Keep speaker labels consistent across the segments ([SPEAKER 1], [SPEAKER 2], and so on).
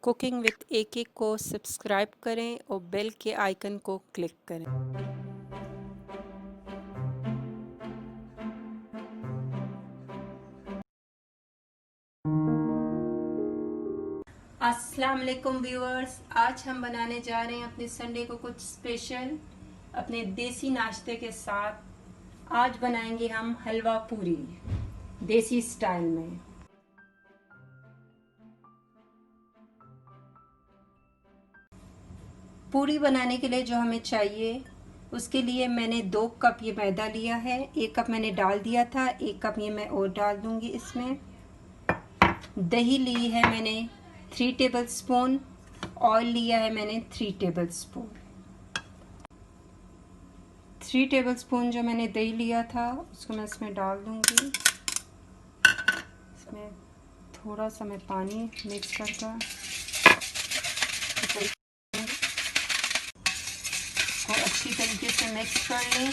[SPEAKER 1] Cooking with AK को subscribe करें और बेल के आइकन को क्लिक करें। अस्सलाम वालेकुम व्यूअर्स, आज हम बनाने जा रहे हैं अपने संडे को कुछ स्पेशल अपने देसी नाश्ते के साथ। आज बनाएंगे हम हलवा पूरी देसी स्टाइल में। पूरी बनाने के लिए जो हमें चाहिए उसके लिए मैंने 2 कप ये मैदा लिया है। 1 कप मैंने डाल दिया था, 1 कप ये मैं और डाल दूंगी इसमें। दही ली है मैंने 3 टेबल स्पून। ऑयल लिया है मैंने 3 टेबल स्पून। 3 टेबल स्पून जो मैंने दही लिया था उसको मैं इसमें डाल दूंगी। इसमें थोड़ा सा मैं पानी मिक्स करके को अच्छी तरीके से मिक्स कर लें।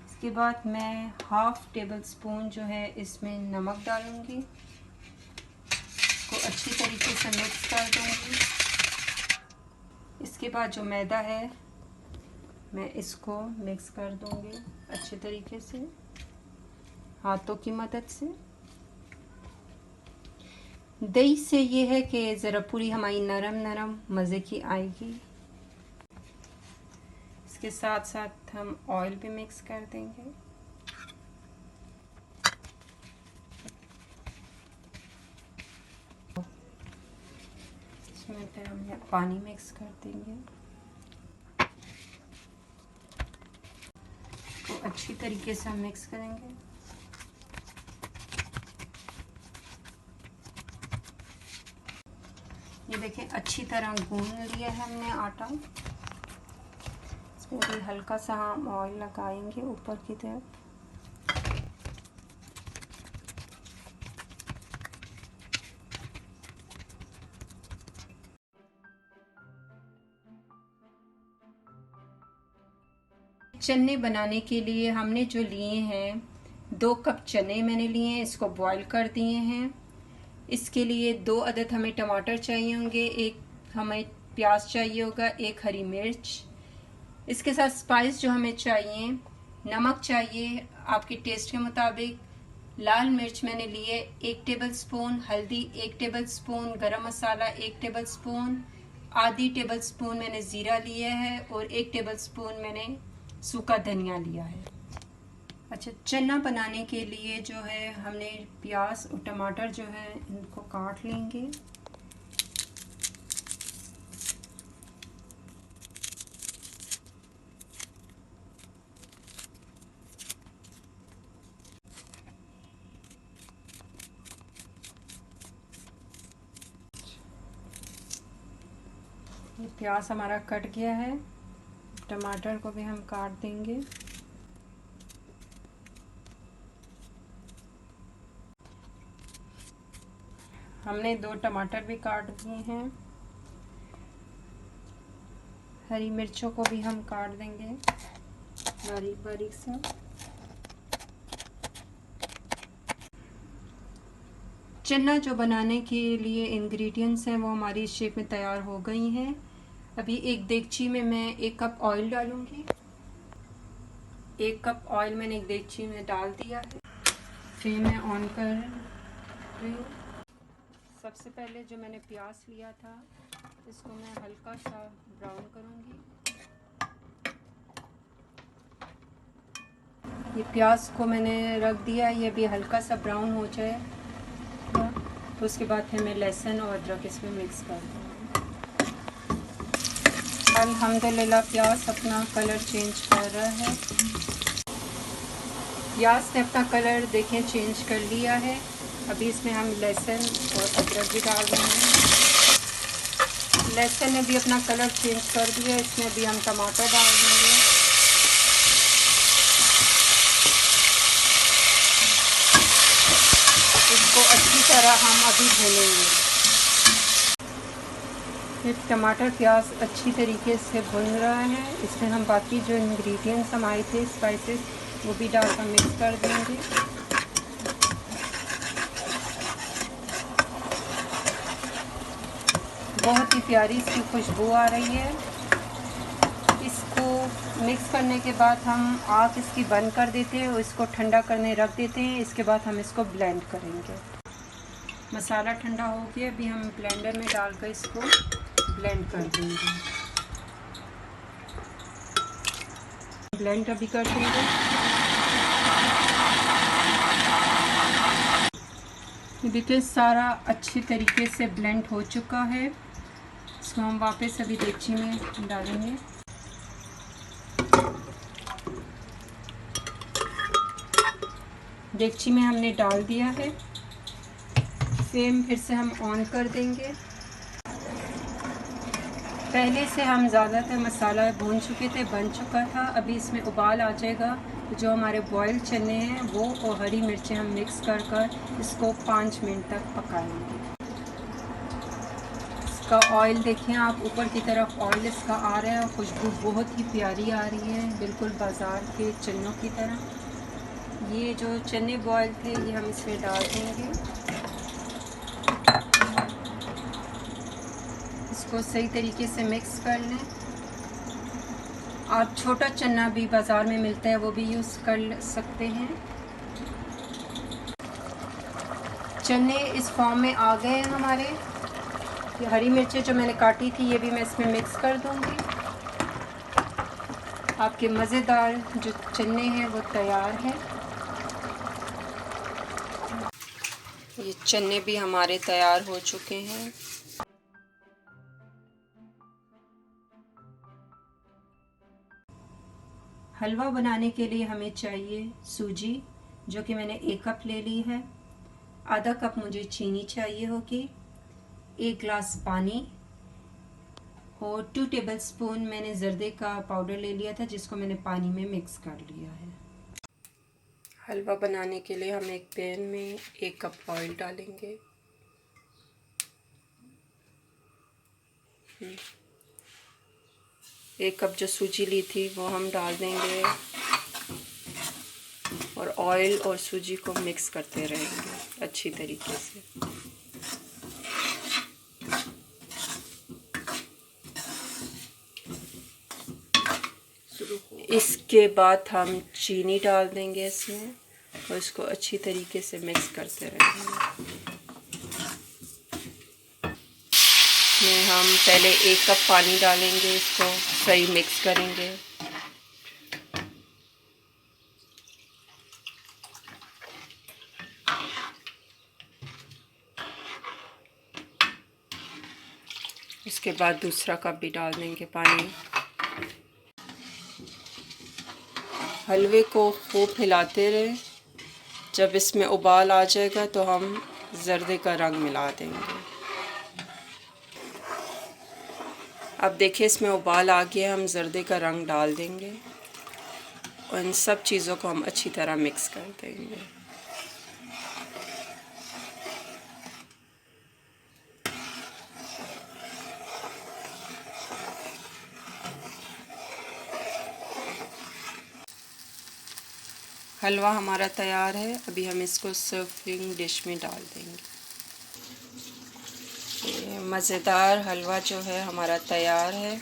[SPEAKER 1] इसके बाद मैं 1/2 टेबल स्पून जो है इसमें नमक डालूंगी, को अच्छी तरीके से मिक्स कर दूंगी। इसके बाद जो मैदा है मैं इसको मिक्स कर दूंगी अच्छे तरीके से हाथों की मदद से। दही से ये है कि ज़रा पूरी हमारी नरम नरम मज़े की आएगी। इसके साथ साथ हम ऑयल भी मिक्स कर देंगे। इसमें फिर हम पानी मिक्स कर देंगे, तो अच्छी तरीके से हम मिक्स करेंगे। ये देखें अच्छी तरह गूंद लिया है हमने आटा। इसमें भी हल्का सा हम ऑयल लगाएंगे ऊपर की तरफ। चने बनाने के लिए हमने जो लिए हैं 2 कप चने मैंने लिए हैं, इसको बॉईल कर दिए हैं। इसके लिए 2 अदद हमें टमाटर चाहिए होंगे, 1 हमें प्याज चाहिए होगा, 1 हरी मिर्च। इसके साथ स्पाइस जो हमें चाहिए, नमक चाहिए आपके टेस्ट के मुताबिक। लाल मिर्च मैंने लिए 1 टेबल स्पून, हल्दी 1 टेबल स्पून, गरम मसाला 1 टेबल स्पून, आधी टेबल स्पून मैंने ज़ीरा लिया है और 1 टेबल स्पून मैंने सूखा धनिया लिया है। अच्छा, चना बनाने के लिए जो है हमने प्याज और टमाटर जो है इनको काट लेंगे। ये प्याज हमारा कट गया है, टमाटर को भी हम काट देंगे। हमने 2 टमाटर भी काट दिए हैं। हरी मिर्चों को भी हम काट देंगे बारीक बारीक सा। चना जो बनाने के लिए इंग्रेडिएंट्स हैं वो हमारी इस शेप में तैयार हो गई हैं। अभी एक देगची में मैं 1 कप ऑयल डालूंगी। 1 कप ऑयल मैंने एक देगची में डाल दिया है। फ्लेम में ऑन कर रही हूँ। सबसे पहले जो मैंने प्याज लिया था इसको मैं हल्का सा ब्राउन करूँगी। ये प्याज को मैंने रख दिया, ये भी हल्का सा ब्राउन हो जाए तो उसके बाद फिर मैं लहसुन और अदरक इसमें मिक्स कर दूँगी। अल्हम्दुलिल्लाह प्याज अपना कलर चेंज कर रहा है। प्याज ने अपना कलर देखें चेंज कर लिया है। अभी इसमें हम लहसुन और अदरक भी डाल देंगे। लहसुन ने भी अपना कलर चेंज कर दिया, इसमें भी हम टमाटर डाल देंगे। इसको अच्छी तरह हम अभी भूनेंगे। फिर टमाटर प्याज अच्छी तरीके से भुन रहा है, इसमें हम बाकी जो इंग्रेडिएंट्स हमारे थे स्पाइसेस वो भी डालकर मिक्स कर देंगे। बहुत ही प्यारी इसकी खुशबू आ रही है। इसको मिक्स करने के बाद हम आग इसकी बंद कर देते हैं और इसको ठंडा करने रख देते हैं। इसके बाद हम इसको ब्लेंड करेंगे। मसाला ठंडा हो गया, अभी हम ब्लेंडर में डालकर इसको ब्लेंड कर देंगे। ब्लेंड अभी कर देंगे। देखिए सारा अच्छी तरीके से ब्लेंड हो चुका है। इसको हम वापस अभी देगची में डालेंगे। देगची में हमने डाल दिया है। फ्लेम फिर से हम ऑन कर देंगे। पहले से हम ज़्यादातर मसाला भून चुके थे, बन चुका था। अभी इसमें उबाल आ जाएगा। जो हमारे बॉयल चने हैं वो और हरी मिर्चें हम मिक्स कर इसको 5 मिनट तक पकाएंगे। इसका ऑयल देखें आप, ऊपर की तरफ ऑयल इसका आ रहा है और खुशबू बहुत ही प्यारी आ रही है, बिल्कुल बाज़ार के चनों की तरह। ये जो चने बॉयल थे ये हम इसमें डाल देंगे। इसको सही तरीके से मिक्स कर लें। आप छोटा चना भी बाज़ार में मिलता है, वो भी यूज़ कर सकते हैं। चने इस फॉर्म में आ गए हैं हमारे। ये हरी मिर्चें जो मैंने काटी थी ये भी मैं इसमें मिक्स कर दूंगी। आपके मज़ेदार जो चने हैं वो तैयार हैं। ये चने भी हमारे तैयार हो चुके हैं। हलवा बनाने के लिए हमें चाहिए सूजी, जो कि मैंने 1 कप ले ली है। आधा कप मुझे चीनी चाहिए होगी, 1 गिलास पानी और 2 टेबलस्पून मैंने जर्दे का पाउडर ले लिया था, जिसको मैंने पानी में मिक्स कर लिया है। हलवा बनाने के लिए हम एक पैन में 1 कप ऑयल डालेंगे। एक कप जो सूजी ली थी वो हम डाल देंगे और ऑयल और सूजी को मिक्स करते रहेंगे अच्छी तरीके से। इसके बाद हम चीनी डाल देंगे इसमें और इसको अच्छी तरीके से मिक्स करते रहेंगे। इसमें हम पहले 1 कप पानी डालेंगे, इसको सही मिक्स करेंगे। इसके बाद दूसरा कप भी डाल देंगे पानी। हलवे को खूब हिलाते रहे। जब इसमें उबाल आ जाएगा तो हम जर्दे का रंग मिला देंगे। अब देखिए इसमें उबाल आ गया, हम जर्दे का रंग डाल देंगे और इन सब चीज़ों को हम अच्छी तरह मिक्स कर देंगे। हलवा हमारा तैयार है। अभी हम इसको सर्विंग डिश में डाल देंगे। ये मज़ेदार हलवा जो है हमारा तैयार है।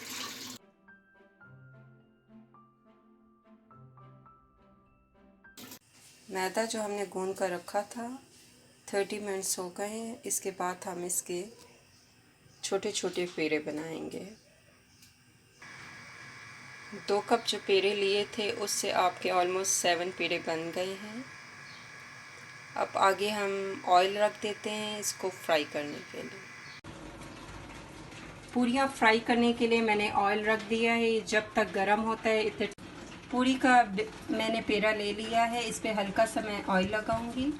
[SPEAKER 1] मैदा जो हमने गूंद कर रखा था 30 मिनट्स हो गए हैं। इसके बाद हम इसके छोटे छोटे पेड़े बनाएंगे। 2 कप जो पेड़े लिए थे उससे आपके ऑलमोस्ट 7 पेड़े बन गए हैं। अब आगे हम ऑयल रख देते हैं इसको फ्राई करने के लिए। पूरियाँ फ्राई करने के लिए मैंने ऑयल रख दिया है। ये जब तक गर्म होता है इतने पूरी का मैंने पेड़ा ले लिया है। इस पर हल्का सा मैं ऑयल लगाऊंगी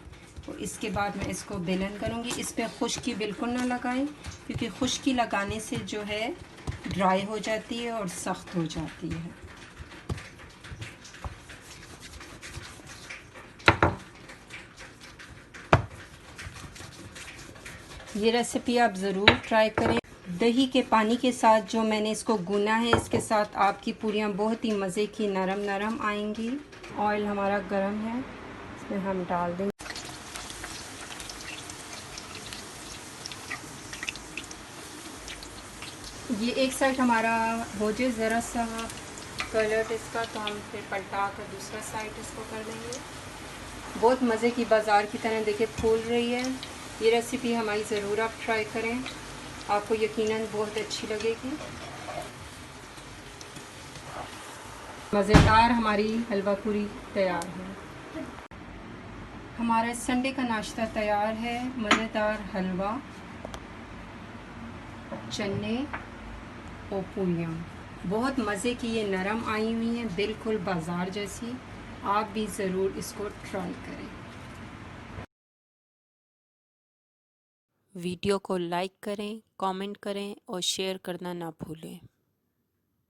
[SPEAKER 1] और इसके बाद मैं इसको बेलन करूंगी। इस पर खुश्की बिल्कुल ना लगाएं, क्योंकि खुश्की लगाने से जो है ड्राई हो जाती है और सख्त हो जाती है। ये रेसिपी आप ज़रूर ट्राई करें। दही के पानी के साथ जो मैंने इसको गूना है, इसके साथ आपकी पूरियाँ बहुत ही मज़े की नरम नरम आएंगी। ऑयल हमारा गरम है, इसमें हम डाल देंगे। ये एक साइड हमारा हो जाए ज़रा सा कलर इसका, तो हम फिर पलटा कर दूसरा साइड इसको कर देंगे। बहुत मज़े की बाज़ार की तरह देखिए फूल रही है। ये रेसिपी हमारी ज़रूर आप ट्राई करें, आपको यकीनन बहुत अच्छी लगेगी। मज़ेदार हमारी हलवा पूरी तैयार है। हमारा संडे का नाश्ता तैयार है। मज़ेदार हलवा, चने और पूरियाँ, बहुत मज़े की ये नरम आई हुई हैं, बिल्कुल बाज़ार जैसी। आप भी ज़रूर इसको ट्राई करें।
[SPEAKER 2] वीडियो को लाइक करें, कमेंट करें और शेयर करना ना भूलें।